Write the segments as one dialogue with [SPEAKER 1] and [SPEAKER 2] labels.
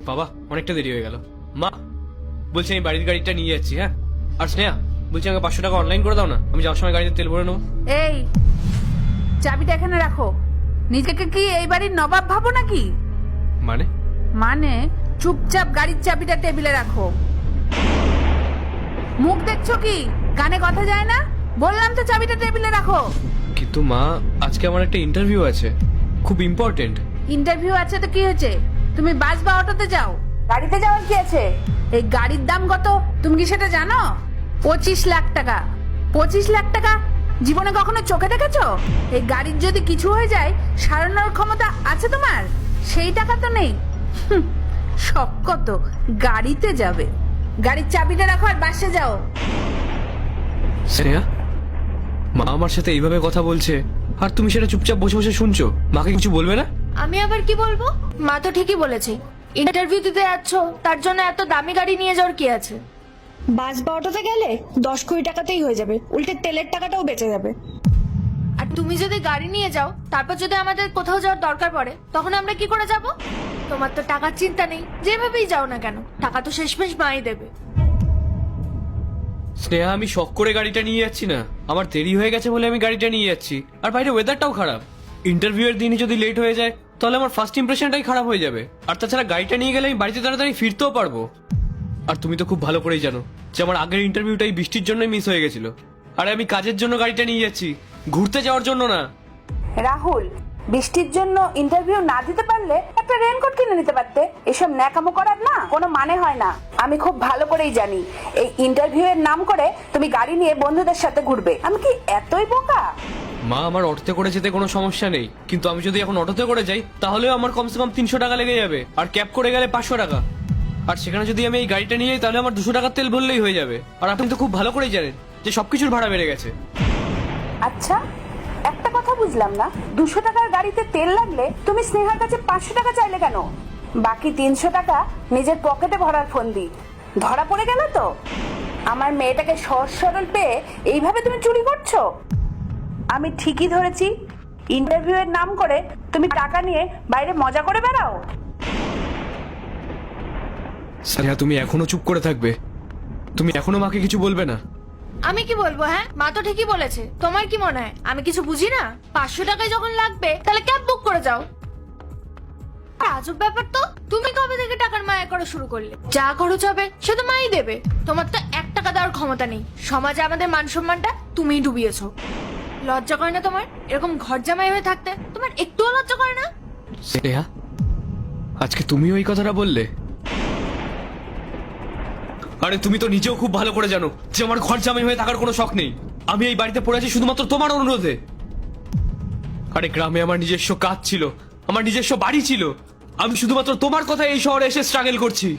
[SPEAKER 1] বাবা অনেকটা দেরি হয়ে গেল। মা বলছি আমি বাড়ির গাড়িটা নিয়ে যাচ্ছি। হ্যাঁ, আর স্নেহা বলছি আমাকে 500 টাকা অনলাইন করে দাও না, আমি যাওয়ার সময় গাড়িতে তেল ভরে নেবো।
[SPEAKER 2] এই চাবিটা এখানে রাখো। নিজেকে কি এই বাড়ির নবাব ভাবো নাকি?
[SPEAKER 1] মানে?
[SPEAKER 2] মানে চুপচাপ গাড়ির চাবিটা টেবিলে রাখো। মুখ দেখছো কি? কানে কথা যায় না? বললাম তো চাবিটা টেবিলে রাখো।
[SPEAKER 1] কিন্তু মা আজকে আমার একটা ইন্টারভিউ আছে, খুব ইম্পর্টেন্ট।
[SPEAKER 2] ইন্টারভিউ আছে তো কি হয়েছে? তুমি বাস বা অটোতে যাও, গাড়িতে যাওয়ার কি আছে? এই গাড়ির দাম কত তুমি কি সেটা জানো? 25 লাখ টাকা। 25 লাখ টাকা জীবনে কখনো চোখে দেখেছো? এই গাড়ির যদি কিছু হয়ে যায় সারানোর ক্ষমতা আছে তোমার? সেই টাকা তো নেই। সব কত গাড়িতে যাবে। গাড়ির চাবিটা রাখো আর বাসে যাও।
[SPEAKER 1] স্নেহা, মা আমার সাথে এইভাবে কথা বলছে আর তুমি সেটা চুপচাপ বসে বসে শুনছো, মাকে কিছু বলবে না?
[SPEAKER 3] আমি আবার কি বলবো? মা তো ঠিকই বলেছে, ইন্টারভিউ দিতে যাচ্ছ তার জন্য এত দামি গাড়ি নিয়ে যাওয়ার কি আছে?
[SPEAKER 4] বাস বা অটোতে গেলে 10 কোটি টাকাতেই হয়ে যাবে, উল্টে তেলের টাকাটাও বেঁচে যাবে।
[SPEAKER 3] আর তুমি যদি গাড়ি নিয়ে যাও তারপর যদি আমাদের কোথাও যাওয়ার দরকার পড়ে তখন আমরা কি করে যাব? তোমার তো টাকার চিন্তা নেই, যেভাবেই যাও না কেন টাকা তো শেষমেশ মাই দেবে।
[SPEAKER 1] স্নেহা আমি শখ করে গাড়িটা নিয়ে যাচ্ছি না, আমার দেরি হয়ে গেছে বলে আমি গাড়িটা নিয়ে যাচ্ছি। আর বাইরে ওয়েদারটাও খারাপ, ইন্টারভিউ এর দিনই যদি লেট হয়ে যায় তাহলে আমার ফার্স্ট ইমপ্রেশনটাই খারাপ হয়ে যাবে। আর তাছাড়া গাড়িটা নিয়ে গেলে আমি বাড়িতে তাড়াতাড়ি ফিরতেও পারবো। আর তুমি তো খুব ভালো করেই জানো যে আমার আগের ইন্টারভিউটাই বৃষ্টির জন্যই মিস হয়ে গেছিল। আরে আমি কাজের জন্য গাড়িটা নিয়ে যাচ্ছি, ঘুরতে যাওয়ার জন্য না।
[SPEAKER 2] রাহুল, বৃষ্টির জন্য ইন্টারভিউ না দিতে পারলে একটা রেনকোট কিনে নিতে পারতে। এসব ন্যাকামো করার না কোনো মানে হয় না। আমি খুব ভালো করেই জানি এই ইন্টারভিউ এর নাম করে তুমি গাড়ি নিয়ে বন্ধুদের সাথে ঘুরবে। আমি কি এতই বোকা?
[SPEAKER 1] মা আমার অটোতে করে যেতে কোনো সমস্যা নেই, কিন্তু আমি যদি এখন অটোতে করে যাই তাহলেও আমার কমসে কম 300 টাকা লেগে যাবে, আর ক্যাব করে গেলে 500 টাকা। আর সেখানে যদি আমি এই গাড়িটা নিয়ে যাই তাহলে আমার 200 টাকার তেল ভরলেই হয়ে যাবে। আর আপনি তো খুব ভালো করেই জানেন যে সবকিছুর ভাড়া বেড়ে গেছে।
[SPEAKER 2] আচ্ছা, একটা কথা বুঝলাম না, 200 টাকার গাড়িতে তেল লাগলে তুমি স্নেহার কাছে 500 টাকা চাইলে কেন? বাকি 300 টাকা নিজের পকেটে ভরার ফন্দি। ধরা পড়ে গেল তো? আমার মেয়েটাকে সহজ সরল পেয়ে এইভাবে তুমি চুরি করছো? আমি ঠিকই ধরেছি, ইন্টারভিউ এর নাম করে তুমি টাকা নিয়ে বাইরে মজা করে বেড়াও।
[SPEAKER 1] স্নেহা তুমি এখনো চুপ করে থাকবে? তুমি এখনো মাকে কিছু বলবে না?
[SPEAKER 3] আমি কি বলবো? হ্যাঁ, মা তো ঠিকই বলেছে। তোমার কি মনে হয় আমি কিছু বুঝি না? 500 টাকায় যখন লাগবে তাহলে ক্যাব বুক করে যাও। আজব ব্যাপার তো, তুমি কবে থেকে টাকার মায়া করা শুরু করলে? যা খরচ হবে সে তো মাই দেবে। তোমার তো 1 টাকা দেওয়ার ক্ষমতা নেই। সমাজে আমাদের মান সম্মানটা তুমিই ডুবিয়েছো। লজ্জা করে না তোমার এরকম ঘর জামাই হয়ে থাকতে? তোমার একটুও লজ্জা করে না?
[SPEAKER 1] স্নেহা, আজকে তুমিও এই কথাটা বললে? আরে তুমি তো নিজেও খুব ভালো করে জানো যে আমার ঘর জামাই হয়ে থাকার কোনো শখ নেই। আমি এই বাড়িতে পড়ে আছি শুধুমাত্র তোমার অনুরোধে। আরে গ্রামে আমার নিজস্ব কাজ ছিল, আমার নিজস্ব বাড়ি ছিল। আমি শুধুমাত্র তোমার কথা এই শহরে এসে স্ট্রাগল করছি।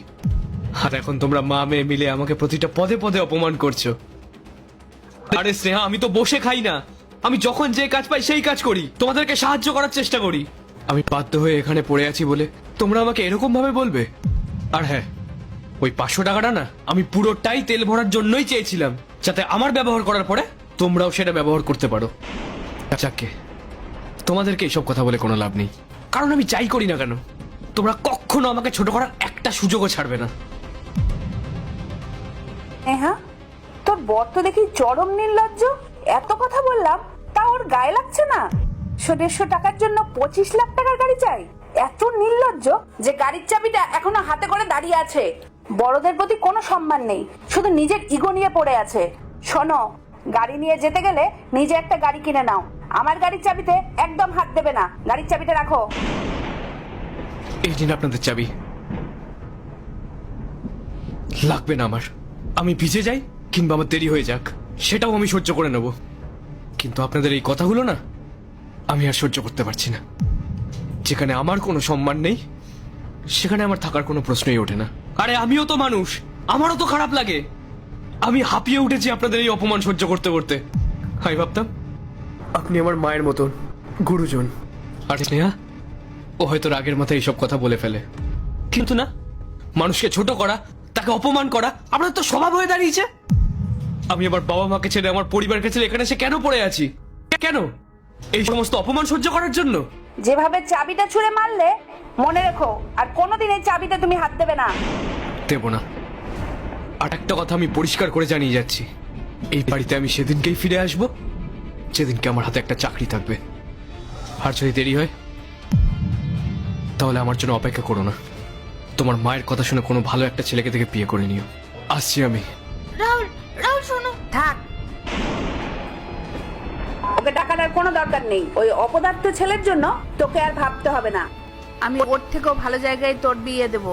[SPEAKER 1] আর এখন তোমরা মা মেয়ে মিলে আমাকে প্রতিটা পদে পদে অপমান করছো। আরে স্নেহা, আমি তো বসে খাই না, আমি যখন যে কাজ পাই সেই কাজ করি, তোমাদেরকে সাহায্য করার চেষ্টা করি। আমি বাধ্য হয়ে এখানে পড়ে আছি বলে তোমরা আমাকে এরকম ভাবে বলবে? আর হ্যাঁ, ওই 500 টাকাটা না আমি পুরোটাই তেল ভরার জন্যই চেয়েছিলাম, যাতে আমার ব্যবহার করার পরে তোমরাও সেটা ব্যবহার করতে পারো। যাকে তোমাদেরকে এইসব কথা বলে কোনো লাভ নেই, কারণ আমি যাই করি না কেন তোমরা কখনো আমাকে ছোট করার একটা সুযোগও ছাড়বে না।
[SPEAKER 2] হ্যাঁ, তোর বর তো দেখি চরম নির্লজ্জ। এত কথা বললাম তা ওর গায়ে লাগছে না? 150 টাকার জন্য 25 লাখ টাকার গাড়ি চাই? এত নির্লজ্জ যে গাড়ির চাবিটা এখনো হাতে করে দাঁড়িয়ে আছে। বড়দের প্রতি কোনো সম্মান নেই, শুধু নিজের ইগো নিয়ে পড়ে আছে। শোনো, গাড়ি নিয়ে যেতে গেলে নিজে একটা গাড়ি কিনে নাও। আমার গাড়ির চাবিতে একদম হাত দেবে না। গাড়ির চাবিটা রাখো।
[SPEAKER 1] এই দিন আপনাদের চাবি লাগবে না আমার। আমি ভিজে যাই কিংবা আমার দেরি হয়ে যাক সেটাও আমি সহ্য করে নেব, কিন্তু আপনাদের এই কথাগুলো না আমি আর সহ্য করতে পারছি না। যেখানে আমার কোনো সম্মান নেই সেখানে আমার থাকার কোনো প্রশ্নই ওঠে না। আরে আমিও তো মানুষ, আমারও তো খারাপ লাগে। আমি হাঁপিয়ে উঠেছি আপনাদের এই অপমান সহ্য করতে করতে। আমি ভাবতাম আপনি আমার মায়ের মতন গুরুজন। আর স্নেহা, ও হয়তো রাগের মাথায় এইসব কথা বলে ফেলে, কিন্তু না, মানুষকে ছোট করা, তাকে অপমান করা আপনার তো স্বভাব হয়ে দাঁড়িয়েছে। আমি আমার বাবা মাকে ছেড়ে, আমার পরিবারকে ছেড়ে এখানে এসে কেন পড়ে আছি? কেন? এই সমস্ত অপমান সহ্য করার জন্য?
[SPEAKER 2] যেভাবে চাবিটা ছুঁড়ে মারলে মনে রেখো, আর কোনোদিন এই চাবিতে তুমি হাত দেবে না।
[SPEAKER 1] দেব না। আর একটা কথা আমি পরিষ্কার করে জানিয়ে যাচ্ছি, এই বাড়িতে আমি সেদিনকেই ফিরে আসব যেদিনকে আমার হাতে একটা চাকরি থাকবে। আর যদি দেরি হয় তাহলে আমার জন্য অপেক্ষা করো না। তোমার মায়ের কথা শুনে কোনো ভালো একটা ছেলেকে থেকে বিয়ে করে নিও। আসছি আমি।
[SPEAKER 3] রাহুল, রাহুল শোনো।
[SPEAKER 2] থাক, ওকে টাকার আর কোনো দরকার নেই। ওই অপদার্থ ছেলের জন্য তোকে আর ভাবতে হবে না। আমি ওর থেকেও ভালো জায়গায় তোর বিয়ে দেবো।